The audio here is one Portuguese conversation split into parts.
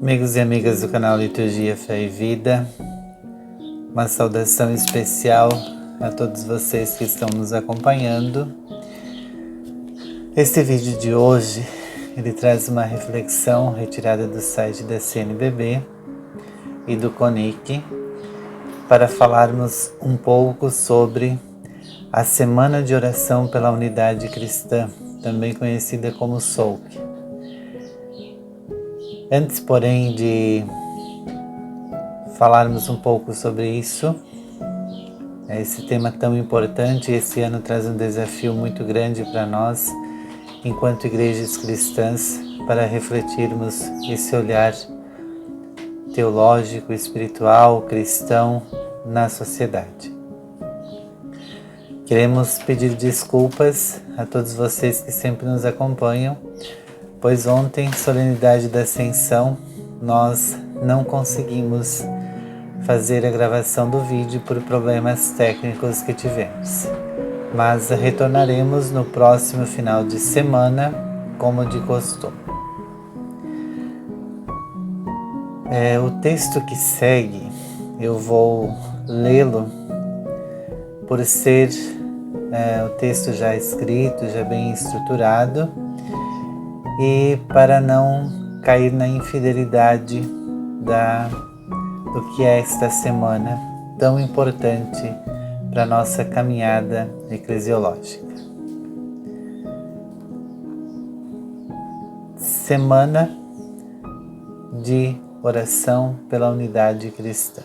Amigos e amigas do canal Liturgia, Fé e Vida, uma saudação especial a todos vocês que estão nos acompanhando. Este vídeo de hoje, ele traz uma reflexão retirada do site da CNBB e do CONIC para falarmos um pouco sobre a Semana de Oração pela Unidade Cristã, também conhecida como SOUC. Antes, porém, de falarmos um pouco sobre isso, esse tema tão importante, esse ano traz um desafio muito grande para nós, enquanto igrejas cristãs, para refletirmos esse olhar teológico, espiritual, cristão na sociedade. Queremos pedir desculpas a todos vocês que sempre nos acompanham, pois ontem, solenidade da Ascensão, nós não conseguimos fazer a gravação do vídeo por problemas técnicos que tivemos. Mas retornaremos no próximo final de semana, como de costume. O texto que segue, eu vou lê-lo por ser o texto já escrito, já bem estruturado, e para não cair na infidelidade do que é esta semana tão importante para a nossa caminhada eclesiológica. Semana de Oração pela Unidade Cristã.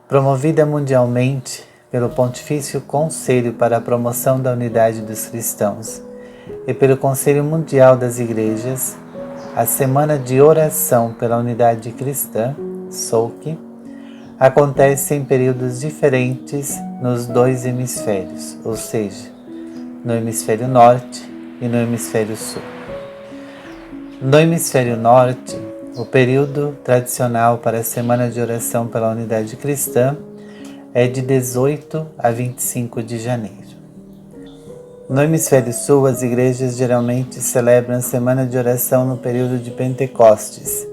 Promovida mundialmente pelo Pontifício Conselho para a Promoção da Unidade dos Cristãos e pelo Conselho Mundial das Igrejas, a Semana de Oração pela Unidade Cristã, SOUC, acontece em períodos diferentes nos dois hemisférios, ou seja, no hemisfério norte e no hemisfério sul. No hemisfério norte, o período tradicional para a Semana de Oração pela Unidade Cristã é de 18 a 25 de janeiro. No hemisfério sul, as igrejas geralmente celebram a Semana de Oração no período de Pentecostes,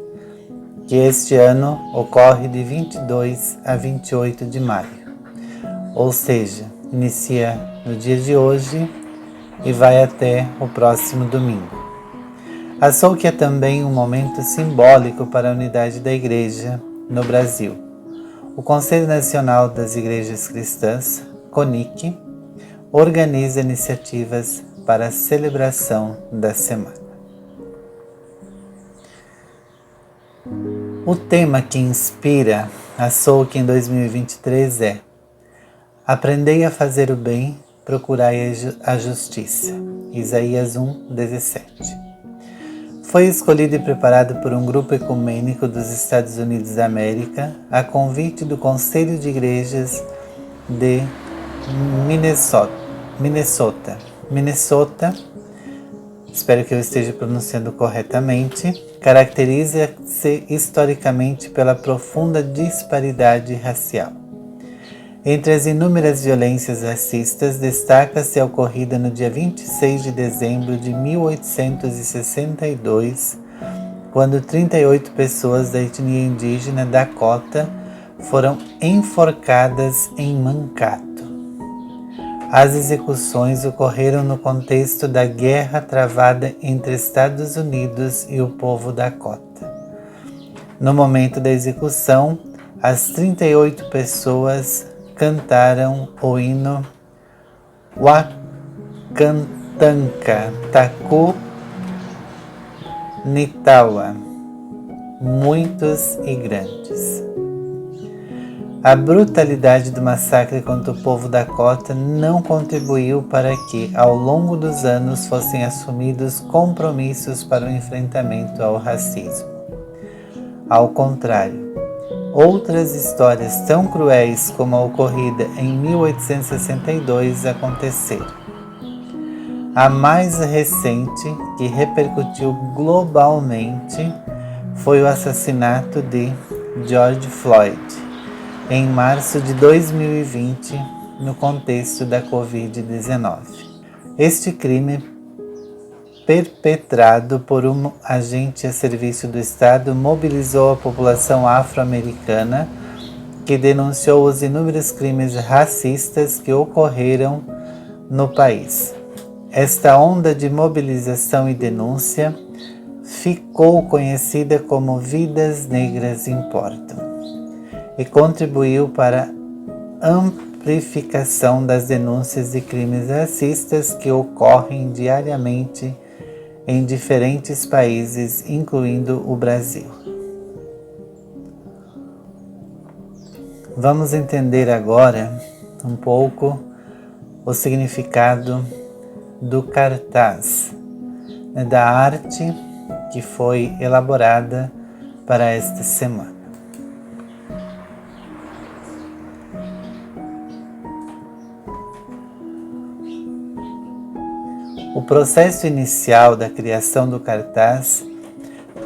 que este ano ocorre de 22 a 28 de maio, ou seja, inicia no dia de hoje e vai até o próximo domingo. A SOUC é também um momento simbólico para a unidade da Igreja no Brasil. O Conselho Nacional das Igrejas Cristãs, CONIC, organiza iniciativas para a celebração da semana. O tema que inspira a SOUC em 2023 é: Aprendei a fazer o bem, procurai a justiça. Isaías 1:17. Foi escolhido e preparado por um grupo ecumênico dos Estados Unidos da América, a convite do Conselho de Igrejas de Minnesota, espero que eu esteja pronunciando corretamente, caracteriza-se historicamente pela profunda disparidade racial. Entre as inúmeras violências racistas, destaca-se a ocorrida no dia 26 de dezembro de 1862, quando 38 pessoas da etnia indígena Dakota foram enforcadas em Mankato. As execuções ocorreram no contexto da guerra travada entre Estados Unidos e o povo Dakota. No momento da execução, as 38 pessoas cantaram o hino Wakantanka Taku Nitawa, muitos e grandes. A brutalidade do massacre contra o povo Dakota não contribuiu para que, ao longo dos anos, fossem assumidos compromissos para o enfrentamento ao racismo. Ao contrário, outras histórias tão cruéis como a ocorrida em 1862 aconteceram. A mais recente, que repercutiu globalmente, foi o assassinato de George Floyd, em março de 2020, no contexto da Covid-19. Este crime perpetrado por um agente a serviço do Estado mobilizou a população afro-americana, que denunciou os inúmeros crimes racistas que ocorreram no país. Esta onda de mobilização e denúncia ficou conhecida como Vidas Negras Importam e contribuiu para a amplificação das denúncias de crimes racistas que ocorrem diariamente em diferentes países, incluindo o Brasil. Vamos entender agora um pouco o significado do cartaz, da arte que foi elaborada para esta semana. O processo inicial da criação do cartaz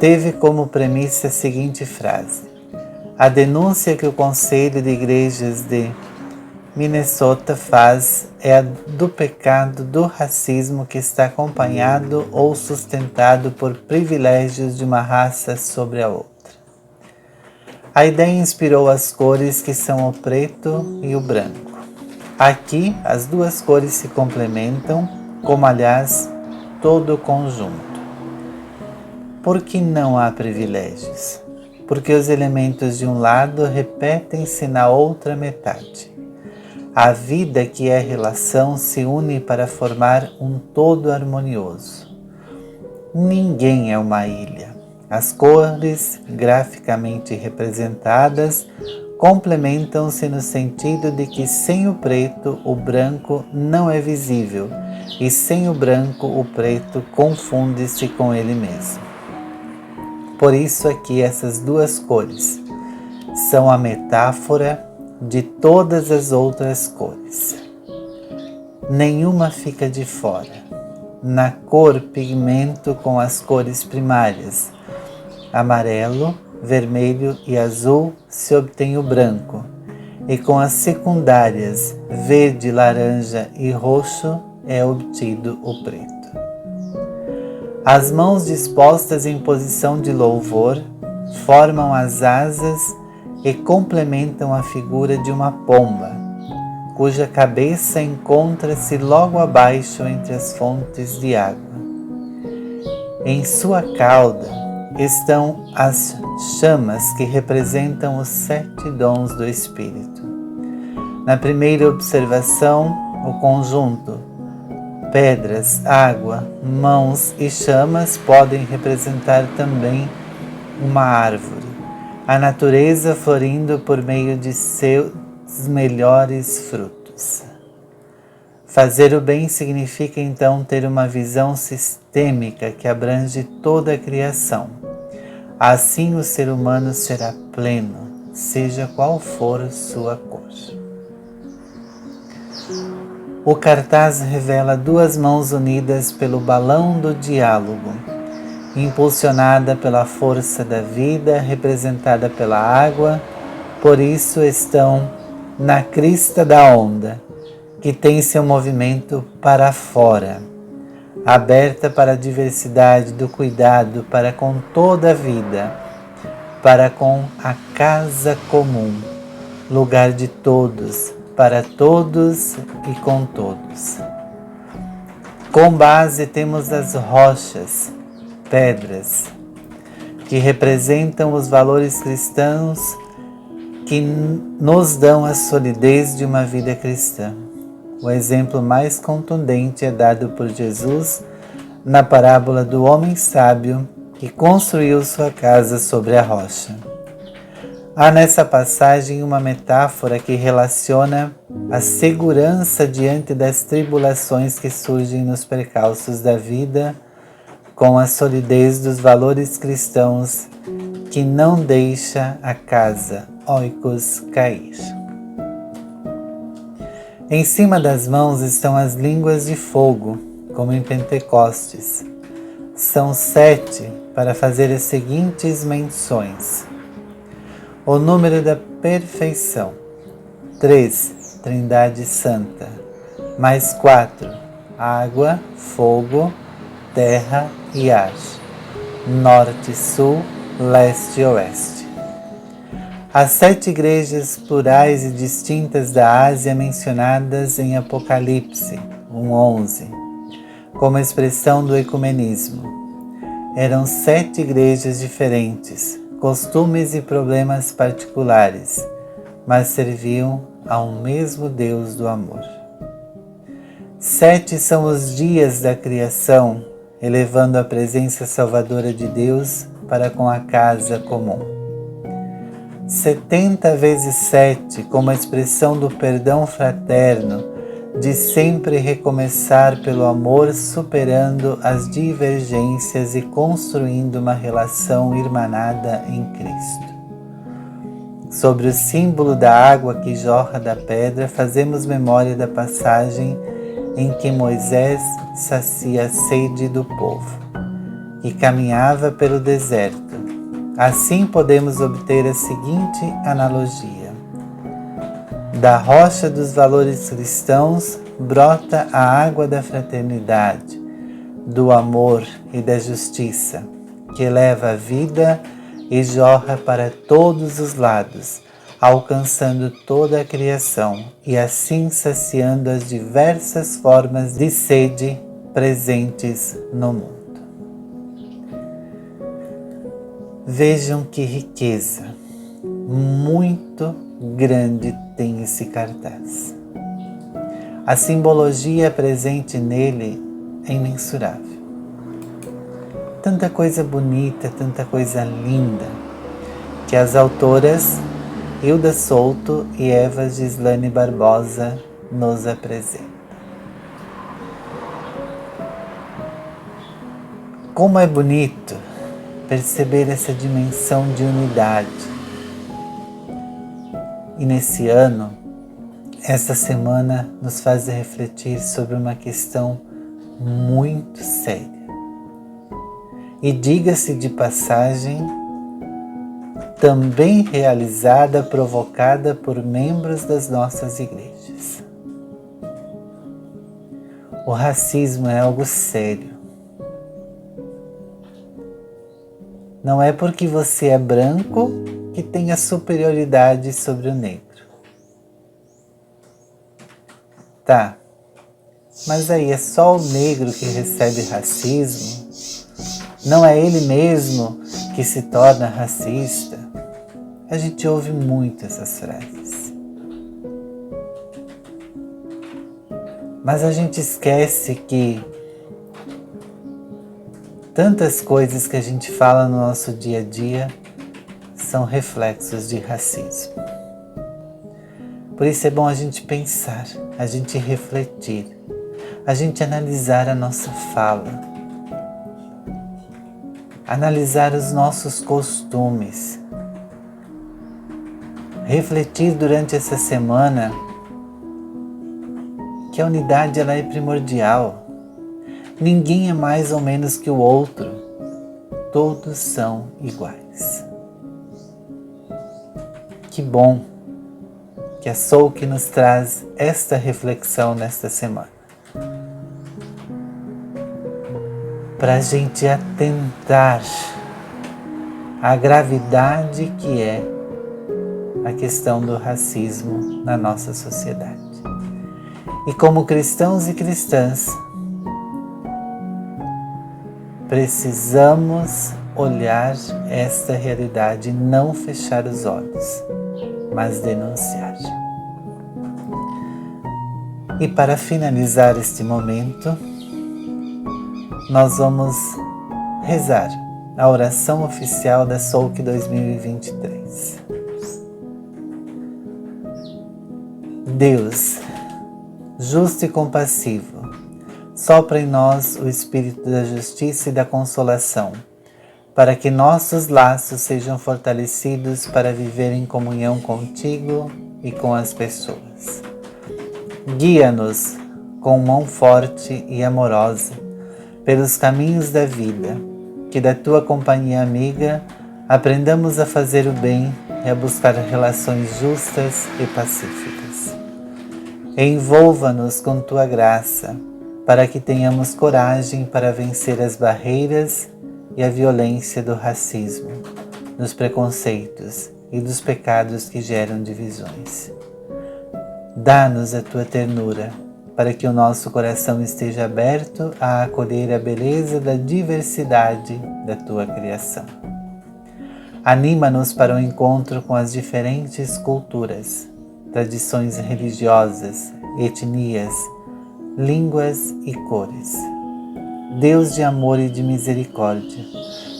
teve como premissa a seguinte frase: a denúncia que o Conselho de Igrejas de Minnesota faz é a do pecado do racismo que está acompanhado ou sustentado por privilégios de uma raça sobre a outra. A ideia inspirou as cores que são o preto e o branco. Aqui, as duas cores se complementam, como aliás todo o conjunto. Por que não há privilégios? Porque os elementos de um lado repetem-se na outra metade. A vida que é relação se une para formar um todo harmonioso. Ninguém é uma ilha. As cores, graficamente representadas, complementam-se no sentido de que sem o preto, o branco não é visível, e sem o branco, o preto confunde-se com ele mesmo. Por isso aqui essas duas cores são a metáfora de todas as outras cores. Nenhuma fica de fora. Na cor pigmento com as cores primárias, amarelo, vermelho e azul, se obtém o branco, e com as secundárias, verde, laranja e roxo, é obtido o preto. As mãos dispostas em posição de louvor formam as asas e complementam a figura de uma pomba, cuja cabeça encontra-se logo abaixo entre as fontes de água. Em sua cauda estão as chamas que representam os 7 dons do Espírito. Na primeira observação, o conjunto pedras, água, mãos e chamas podem representar também uma árvore, a natureza florindo por meio de seus melhores frutos. Fazer o bem significa então ter uma visão sistêmica que abrange toda a criação. Assim o ser humano será pleno, seja qual for sua cor. O cartaz revela 2 mãos unidas pelo balão do diálogo, impulsionada pela força da vida, representada pela água, por isso estão na crista da onda, que tem seu movimento para fora, aberta para a diversidade do cuidado para com toda a vida, para com a casa comum, lugar de todos, para todos e com todos. Com base temos as rochas, pedras, que representam os valores cristãos que nos dão a solidez de uma vida cristã. O exemplo mais contundente é dado por Jesus na parábola do homem sábio que construiu sua casa sobre a rocha. Há nessa passagem uma metáfora que relaciona a segurança diante das tribulações que surgem nos percalços da vida com a solidez dos valores cristãos que não deixa a casa, oikos, cair. Em cima das mãos estão as línguas de fogo, como em Pentecostes. São 7 para fazer as seguintes menções: o número da perfeição, 3, Trindade Santa, mais 4, água, fogo, terra e ar, norte, sul, leste e oeste. As 7 igrejas plurais e distintas da Ásia mencionadas em Apocalipse 1:11, como expressão do ecumenismo, eram 7 igrejas diferentes, costumes e problemas particulares, mas serviam ao mesmo Deus do amor. 7 são os dias da criação, elevando a presença salvadora de Deus para com a casa comum. 70 vezes 7, como a expressão do perdão fraterno, de sempre recomeçar pelo amor, superando as divergências e construindo uma relação irmanada em Cristo. Sobre o símbolo da água que jorra da pedra, fazemos memória da passagem em que Moisés sacia a sede do povo, que caminhava pelo deserto. Assim podemos obter a seguinte analogia: da rocha dos valores cristãos brota a água da fraternidade, do amor e da justiça, que eleva a vida e jorra para todos os lados, alcançando toda a criação e assim saciando as diversas formas de sede presentes no mundo. Vejam que riqueza muito grande tem esse cartaz. A simbologia presente nele é imensurável. Tanta coisa bonita, tanta coisa linda, que as autoras Hilda Souto e Eva Gislane Barbosa nos apresentam. Como é bonito perceber essa dimensão de unidade. E nesse ano, essa semana nos faz refletir sobre uma questão muito séria. E diga-se de passagem, também realizada, provocada por membros das nossas igrejas. O racismo é algo sério. Não é porque você é branco que tem a superioridade sobre o negro. Tá, mas aí é só o negro que recebe racismo? Não é ele mesmo que se torna racista? A gente ouve muito essas frases. Mas a gente esquece que tantas coisas que a gente fala no nosso dia a dia são reflexos de racismo. Por isso é bom a gente pensar, a gente refletir, a gente analisar a nossa fala, analisar os nossos costumes, refletir durante essa semana que a unidade ela é primordial. Ninguém é mais ou menos que o outro. Todos são iguais. Que bom que a Souk nos traz esta reflexão nesta semana. Para a gente atentar à gravidade que é a questão do racismo na nossa sociedade. E como cristãos e cristãs, precisamos olhar esta realidade e não fechar os olhos, mas denunciar. E para finalizar este momento, nós vamos rezar a oração oficial da Souk 2023. Deus, justo e compassivo, sopra em nós o espírito da justiça e da consolação, para que nossos laços sejam fortalecidos para viver em comunhão contigo e com as pessoas. Guia-nos com mão forte e amorosa pelos caminhos da vida, que da tua companhia amiga aprendamos a fazer o bem e a buscar relações justas e pacíficas. Envolva-nos com tua graça, para que tenhamos coragem para vencer as barreiras e a violência do racismo, dos preconceitos e dos pecados que geram divisões. Dá-nos a tua ternura, para que o nosso coração esteja aberto a acolher a beleza da diversidade da tua criação. Anima-nos para o encontro com as diferentes culturas, tradições religiosas, etnias, línguas e cores. Deus de amor e de misericórdia,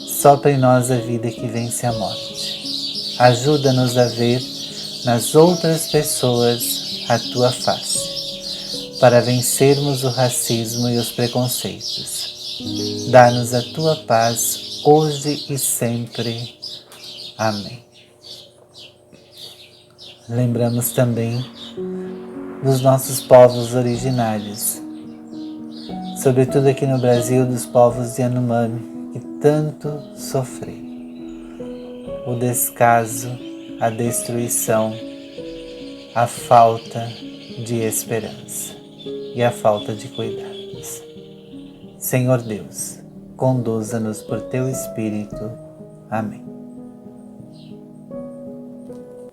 sopra em nós a vida que vence a morte. Ajuda-nos a ver nas outras pessoas a tua face, para vencermos o racismo e os preconceitos. Dá-nos a tua paz hoje e sempre. Amém. Lembramos também dos nossos povos originários, sobretudo aqui no Brasil, dos povos Yanomami, que tanto sofreram. O descaso, a destruição, a falta de esperança e a falta de cuidados. Senhor Deus, conduza-nos por teu Espírito. Amém.